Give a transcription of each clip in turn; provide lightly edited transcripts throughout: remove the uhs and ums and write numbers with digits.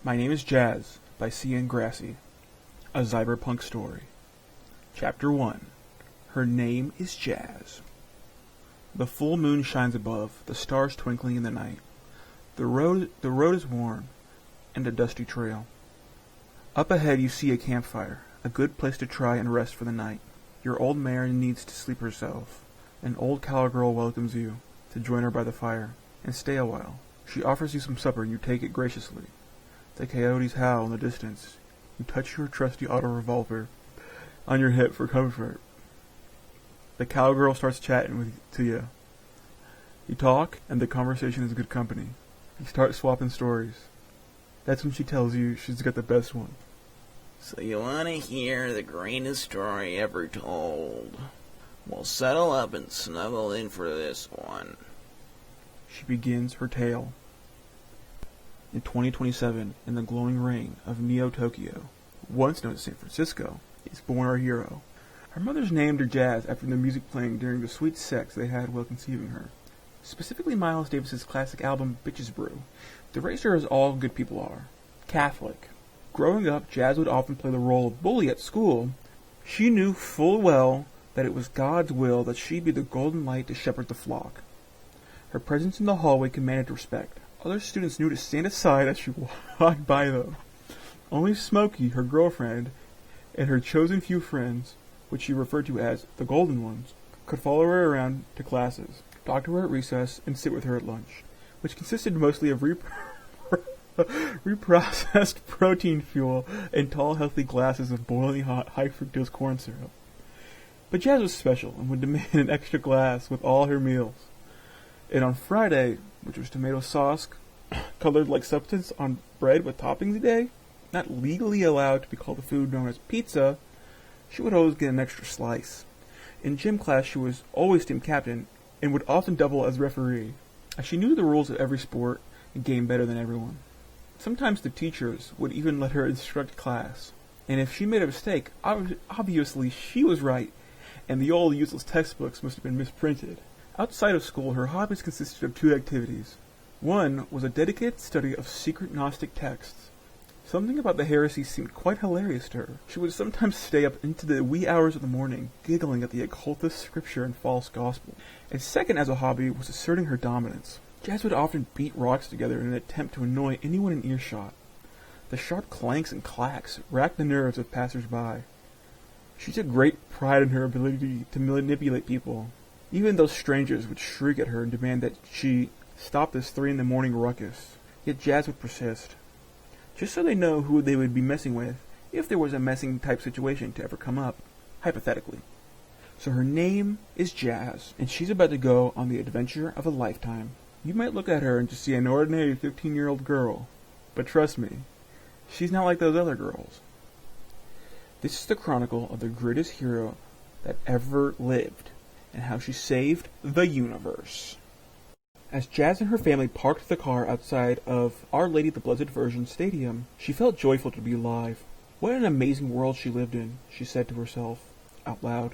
My Name is Jazz by C.N. Grassi, a Zyber Punx story. Chapter 1. Her Name is Jazz. The full moon shines above, the stars twinkling in the night. The road is warm, and a dusty trail. Up ahead you see a campfire, a good place to try and rest for the night. Your old mare needs to sleep herself. An old cowgirl welcomes you to join her by the fire, and stay a while. She offers you some supper, and you take it graciously. The coyotes howl in the distance. You touch your trusty auto revolver on your hip for comfort. The cowgirl starts chatting to you. You talk, and the conversation is good company. You start swapping stories. That's when she tells you she's got the best one. So you want to hear the greatest story ever told? Well, settle up and snuggle in for this one. She begins her tale. In 2027, in the glowing ring of Neo-Tokyo, once known as San Francisco, is born our hero. Her mother's named her Jazz after the music playing during the sweet sex they had while conceiving her. Specifically Miles Davis's classic album, Bitches Brew. They raised her as all good people are. Catholic. Growing up, Jazz would often play the role of bully at school. She knew full well that it was God's will that she be the golden light to shepherd the flock. Her presence in the hallway commanded respect. Other students knew to stand aside as she walked by them. Only Smokey, her girlfriend, and her chosen few friends, which she referred to as the Golden Ones, could follow her around to classes, talk to her at recess, and sit with her at lunch, which consisted mostly of reprocessed protein fuel and tall, healthy glasses of boiling hot, high-fructose corn syrup. But Jazz was special and would demand an extra glass with all her meals. And on Friday, which was tomato sauce colored like substance on bread with toppings a day, not legally allowed to be called a food known as pizza, she would always get an extra slice. In gym class, she was always team captain and would often double as referee, as she knew the rules of every sport and game better than everyone. Sometimes the teachers would even let her instruct class, and if she made a mistake, obviously she was right, and the old useless textbooks must have been misprinted. Outside of school, her hobbies consisted of two activities. One was a dedicated study of secret Gnostic texts. Something about the heresy seemed quite hilarious to her. She would sometimes stay up into the wee hours of the morning, giggling at the occultist scripture and false gospel. And second as a hobby was asserting her dominance. Jazz would often beat rocks together in an attempt to annoy anyone in earshot. The sharp clanks and clacks racked the nerves of passers-by. She took great pride in her ability to manipulate people. Even those strangers would shriek at her and demand that she stop this 3 a.m. ruckus. Yet Jazz would persist, just so they know who they would be messing with if there was a messing type situation to ever come up, hypothetically. So her name is Jazz, and she's about to go on the adventure of a lifetime. You might look at her and just see an ordinary 15-year-old girl, but trust me, she's not like those other girls. This is the chronicle of the greatest hero that ever lived, and how she saved the universe. As Jazz and her family parked the car outside of Our Lady the Blessed Virgin Stadium, she felt joyful to be alive. What an amazing world she lived in, she said to herself, out loud.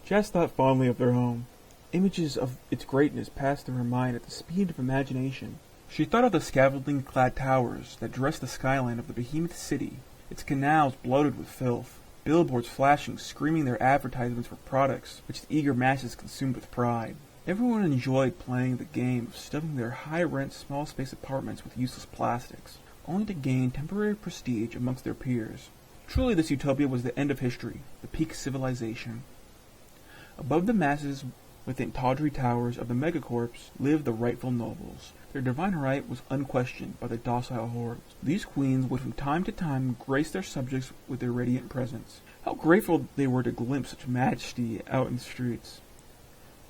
Jazz thought fondly of their home. Images of its greatness passed through her mind at the speed of imagination. She thought of the scaffolding-clad towers that dressed the skyline of the behemoth city, its canals bloated with filth, billboards flashing, screaming their advertisements for products which the eager masses consumed with pride. Everyone enjoyed playing the game of stuffing their high-rent, small-space apartments with useless plastics, only to gain temporary prestige amongst their peers. Truly this utopia was the end of history, the peak of civilization. Above the masses, within tawdry towers of the megacorps, lived the rightful nobles. Their divine right was unquestioned by the docile hordes. These queens would from time to time grace their subjects with their radiant presence. How grateful they were to glimpse such majesty out in the streets.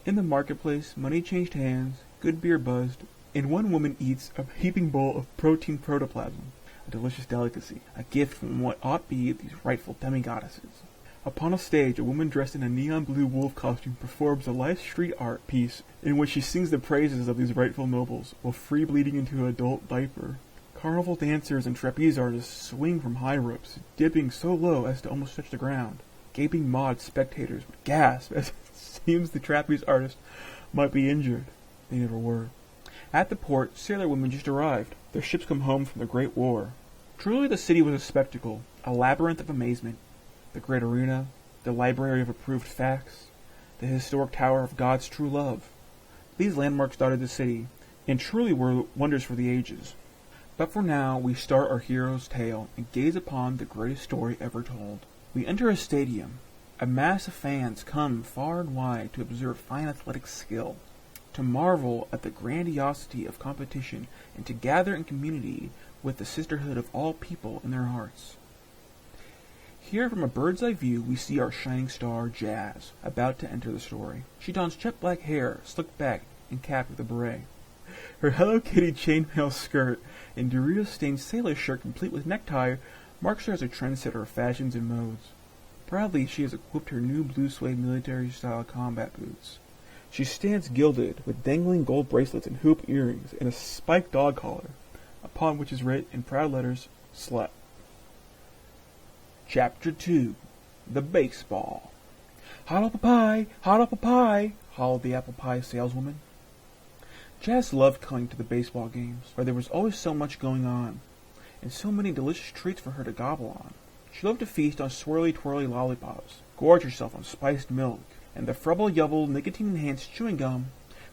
In the marketplace, money changed hands, good beer buzzed, and one woman eats a heaping bowl of protein protoplasm, a delicious delicacy, a gift from what ought be these rightful demigoddesses. Upon a stage, a woman dressed in a neon blue wolf costume performs a live street art piece in which she sings the praises of these rightful nobles, while free bleeding into an adult diaper. Carnival dancers and trapeze artists swing from high ropes, dipping so low as to almost touch the ground. Gaping mod spectators would gasp as it seems the trapeze artist might be injured. They never were. At the port, sailor women just arrived. Their ships come home from the Great War. Truly the city was a spectacle, a labyrinth of amazement. The great arena, the library of approved facts, the historic tower of God's true love. These landmarks dotted the city, and truly were wonders for the ages. But for now, we start our hero's tale and gaze upon the greatest story ever told. We enter a stadium. A mass of fans come far and wide to observe fine athletic skill, to marvel at the grandiosity of competition, and to gather in community with the sisterhood of all people in their hearts. Here, from a bird's eye view, we see our shining star, Jazz, about to enter the story. She dons jet black hair, slicked back, and capped with a beret. Her Hello Kitty chainmail skirt and Doritos-stained sailor shirt, complete with necktie, marks her as a trendsetter of fashions and modes. Proudly, she has equipped her new blue suede military-style combat boots. She stands gilded, with dangling gold bracelets and hoop earrings, and a spiked dog collar, upon which is writ in proud letters, Slut. Chapter 2. The Baseball. Hot apple pie! Hot apple pie! Hollowed the apple pie saleswoman. Jazz loved coming to the baseball games, where there was always so much going on, and so many delicious treats for her to gobble on. She loved to feast on swirly-twirly lollipops, gorge herself on spiced milk, and the frubble-yubble nicotine-enhanced chewing gum.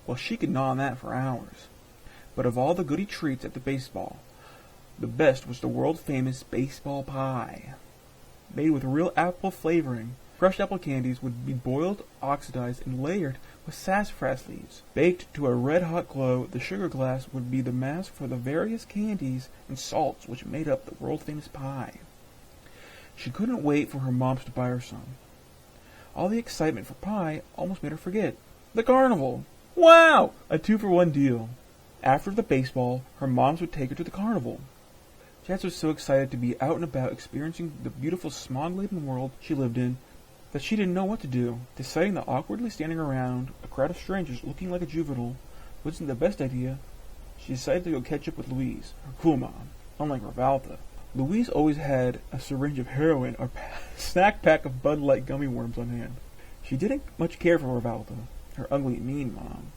Well, she could gnaw on that for hours. But of all the goody treats at the baseball, the best was the world-famous baseball pie. Made with real apple flavoring, crushed apple candies would be boiled, oxidized, and layered with sassafras leaves. Baked to a red-hot glow, the sugar glass would be the mask for the various candies and salts which made up the world-famous pie. She couldn't wait for her moms to buy her some. All the excitement for pie almost made her forget. The carnival! Wow! A 2-for-1 deal. After the baseball, her moms would take her to the carnival. Jazz was so excited to be out and about experiencing the beautiful smog-laden world she lived in that she didn't know what to do. Deciding that awkwardly standing around a crowd of strangers looking like a juvenile wasn't the best idea, she decided to go catch up with Louise, her cool mom. Unlike Rivalta, Louise always had a syringe of heroin or snack pack of Bud Light gummy worms on hand. She didn't much care for Rivalta, her ugly, mean mom,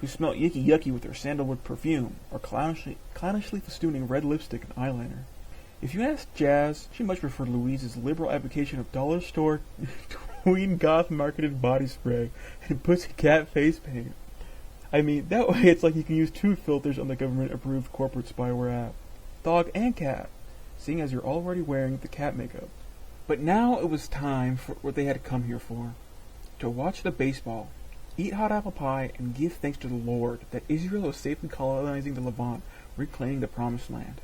who smelt yucky with her sandalwood perfume, or clownishly festooning red lipstick and eyeliner. If you asked Jazz, she much preferred Louise's liberal advocation of dollar store tween goth marketed body spray and pussycat face paint. I mean, that way it's like you can use 2 filters on the government-approved corporate spyware app. Dog and cat, seeing as you're already wearing the cat makeup. But now it was time for what they had come here for. To watch the baseball, eat hot apple pie, and give thanks to the Lord that Israel was safely colonizing the Levant, reclaiming the Promised Land.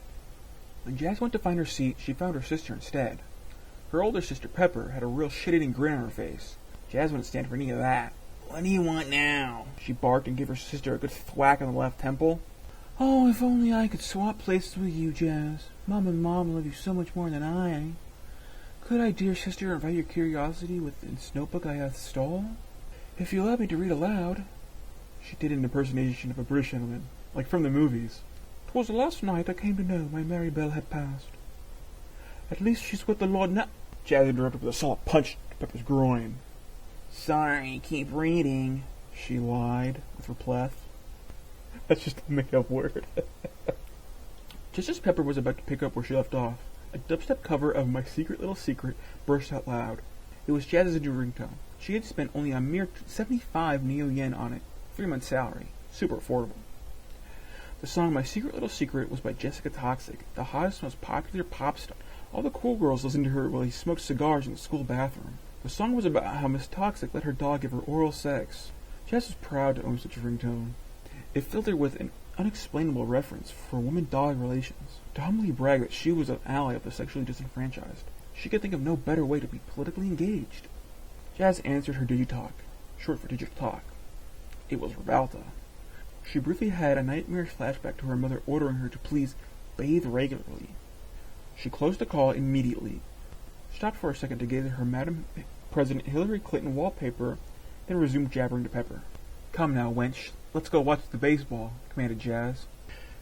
When Jazz went to find her seat, she found her sister instead. Her older sister, Pepper, had a real shit-eating grin on her face. Jazz wouldn't stand for any of that. What do you want now? She barked and gave her sister a good thwack on the left temple. Oh, if only I could swap places with you, Jazz. Mom and Mom love you so much more than I. Could I, dear sister, invite your curiosity with this notebook I hath stole? If you allow me to read aloud. She did an impersonation of a British gentleman, like from the movies. 'Twas the last night I came to know my Mary Belle had passed. At least she's with the Lord now. Jazz interrupted with a solid punch to Pepper's groin. Sorry, keep reading, she lied with repleth. That's just a made-up word. Just as Pepper was about to pick up where she left off, a dubstep cover of My Secret Little Secret burst out loud. It was Jazz's new ringtone. She had spent only a mere 75 neo-yen on it, 3 months' salary. Super affordable. The song My Secret Little Secret was by Jessica Toxic, the hottest, most popular pop star. All the cool girls listened to her while he smoked cigars in the school bathroom. The song was about how Miss Toxic let her dog give her oral sex. Jazz was proud to own such a ringtone. It filled her with an unexplainable reverence for woman-dog relations, to humbly brag that she was an ally of the sexually disenfranchised. She could think of no better way to be politically engaged. Jazz answered her digitalk, short for digital talk. It was Rivalta. She briefly had a nightmarish flashback to her mother ordering her to please bathe regularly. She closed the call immediately, stopped for a second to gaze at her Madam President Hillary Clinton wallpaper, then resumed jabbering to Pepper. Come now, wench, let's go watch the baseball, commanded Jazz,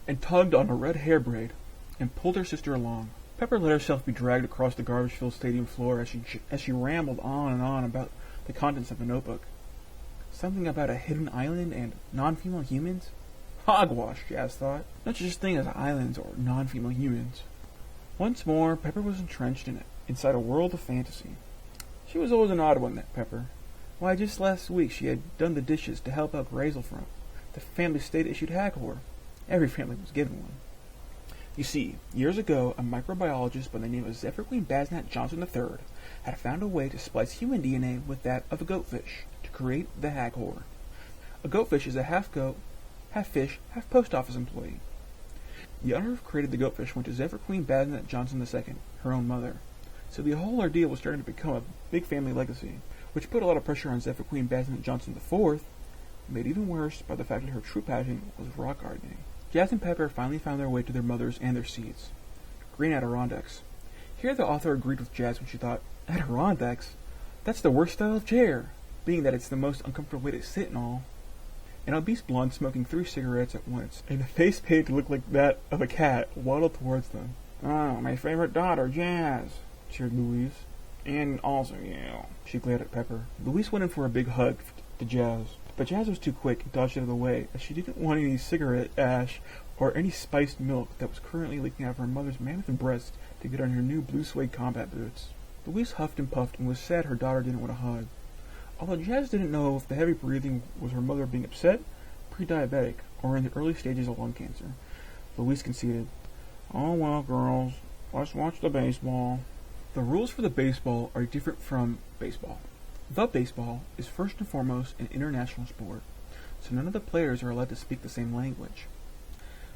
and tugged on her red hair braid, and pulled her sister along. Pepper let herself be dragged across the garbage-filled stadium floor as she rambled on and on about the contents of the notebook. Something about a hidden island and non-female humans? Hogwash, Jazz thought. No such thing as islands or non-female humans. Once more, Pepper was entrenched inside a world of fantasy. She was always an odd one, that Pepper. Why, just last week she had done the dishes to help out Grazel from the family state-issued Haghor. Every family was given one. You see, years ago, a microbiologist by the name of Zephyrqueen Basnat Johnson III had found a way to splice human DNA with that of a goatfish to create the Haghor. A goatfish is a half-goat, half-fish, half-post office employee. The honor of creating the goatfish went to Zephyrqueen Basnat Johnson II, her own mother. So the whole ordeal was starting to become a big family legacy, which put a lot of pressure on Zephyrqueen Basnat Johnson IV, made even worse by the fact that her true passion was rock gardening. Jazz and Pepper finally found their way to their mothers and their seeds. Green Adirondacks. Here the author agreed with Jazz when she thought, Adirondacks? That's the worst style of chair, being that it's the most uncomfortable way to sit and all. An obese blonde smoking 3 cigarettes at once, and a face painted to look like that of a cat, waddled towards them. Oh, my favorite daughter, Jazz, cheered Louise. And also you. She glared at Pepper. Louise went in for a big hug to Jazz, but Jazz was too quick and dodged out of the way, as she didn't want any cigarette ash or any spiced milk that was currently leaking out of her mother's mammoth breast to get on her new blue suede combat boots. Louise huffed and puffed and was sad her daughter didn't want a hug. Although Jazz didn't know if the heavy breathing was her mother being upset, pre-diabetic, or in the early stages of lung cancer, Louise conceded, Oh well, girls, let's watch the baseball. The rules for the baseball are different from baseball. The baseball is first and foremost an international sport, so none of the players are allowed to speak the same language.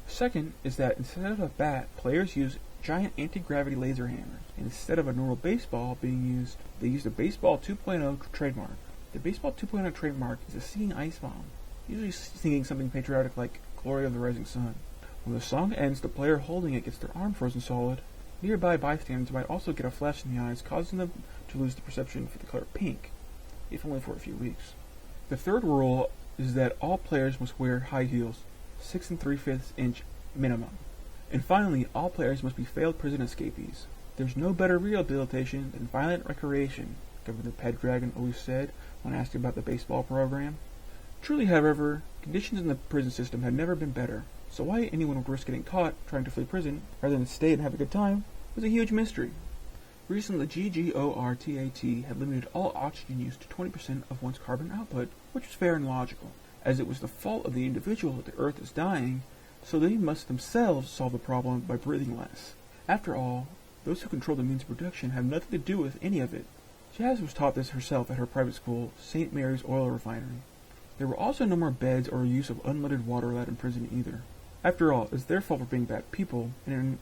Second is that instead of a bat, players use giant anti-gravity laser hammers, and instead of a normal baseball being used, they use the Baseball 2.0 trademark. The Baseball 2.0 trademark is a singing ice bomb, usually singing something patriotic like Glory of the Rising Sun. When the song ends, the player holding it gets their arm frozen solid. Nearby bystanders might also get a flash in the eyes, causing them to lose the perception for the color pink, if only for a few weeks. The third rule is that all players must wear high heels, 6 3/5 inch minimum. And finally, all players must be failed prison escapees. There's no better rehabilitation than violent recreation, Governor Pendragon always said when asked about the baseball program. Truly, however, conditions in the prison system have never been better, so why anyone would risk getting caught trying to flee prison rather than stay and have a good time was a huge mystery. Recently, GGORTAT had limited all oxygen use to 20% of one's carbon output, which was fair and logical, as it was the fault of the individual that the Earth is dying, so they must themselves solve the problem by breathing less. After all, those who control the means of production have nothing to do with any of it. Jazz was taught this herself at her private school, St. Mary's Oil Refinery. There were also no more beds or use of unleaded water allowed in prison either. After all, it's their fault for being bad people, and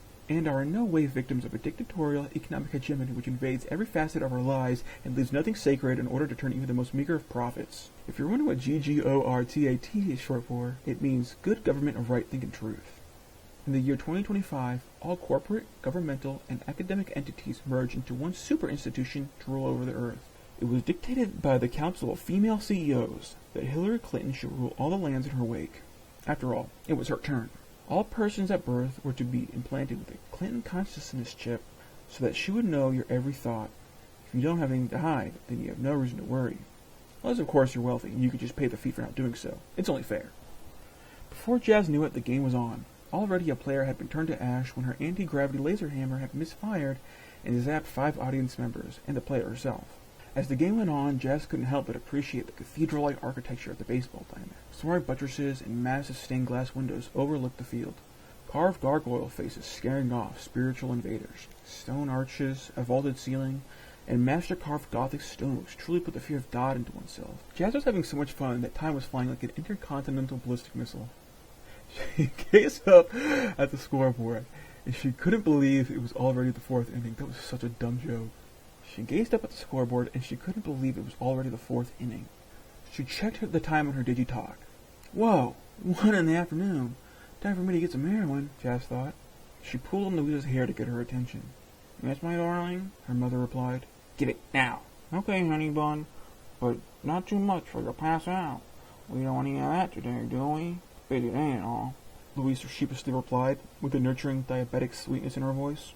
are in no way victims of a dictatorial economic hegemony which invades every facet of our lives and leaves nothing sacred in order to turn even the most meager of profits. If you're wondering what GGORTAT is short for, it means Good Government of Right Thinking Truth. In the year 2025, all corporate, governmental, and academic entities merge into one super institution to rule over the earth. It was dictated by the Council of Female CEOs that Hillary Clinton should rule all the lands in her wake. After all, it was her turn. All persons at birth were to be implanted with a Clinton consciousness chip so that she would know your every thought. If you don't have anything to hide, then you have no reason to worry. Unless, of course, you're wealthy and you could just pay the fee for not doing so. It's only fair. Before Jazz knew it, the game was on. Already a player had been turned to ash when her anti-gravity laser hammer had misfired and zapped 5 audience members and the player herself. As the game went on, Jazz couldn't help but appreciate the cathedral-like architecture of the baseball diamond. Soaring buttresses and massive stained glass windows overlooked the field. Carved gargoyle faces scaring off spiritual invaders. Stone arches, a vaulted ceiling, and master-carved Gothic stoneworks truly put the fear of God into oneself. Jazz was having so much fun that time was flying like an intercontinental ballistic missile. She gazed up at the scoreboard, and she couldn't believe it was already the 4th inning. That was such a dumb joke. She gazed up at the scoreboard, and she couldn't believe it was already the 4th inning. She checked the time on her digitalk. Whoa, 1 in the afternoon. Time for me to get some heroin, Jazz thought. She pulled on Louisa's hair to get her attention. Yes, my darling, her mother replied. Get it now. Okay, honey bun, but not too much or you'll pass out. We don't want any of that today, do we? Baby, that ain't all, Louisa sheepishly replied, with a nurturing diabetic sweetness in her voice.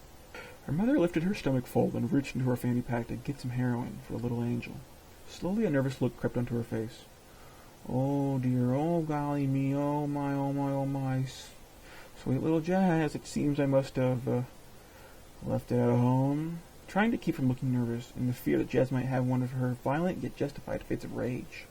Her mother lifted her stomach fold and reached into her fanny pack to get some heroin for the little angel. Slowly a nervous look crept onto her face. Oh dear, oh golly me, oh my, oh my, oh my. Sweet little Jazz, it seems I must have left it at home. Trying to keep from looking nervous, in the fear that Jazz might have one of her violent yet justified fits of rage.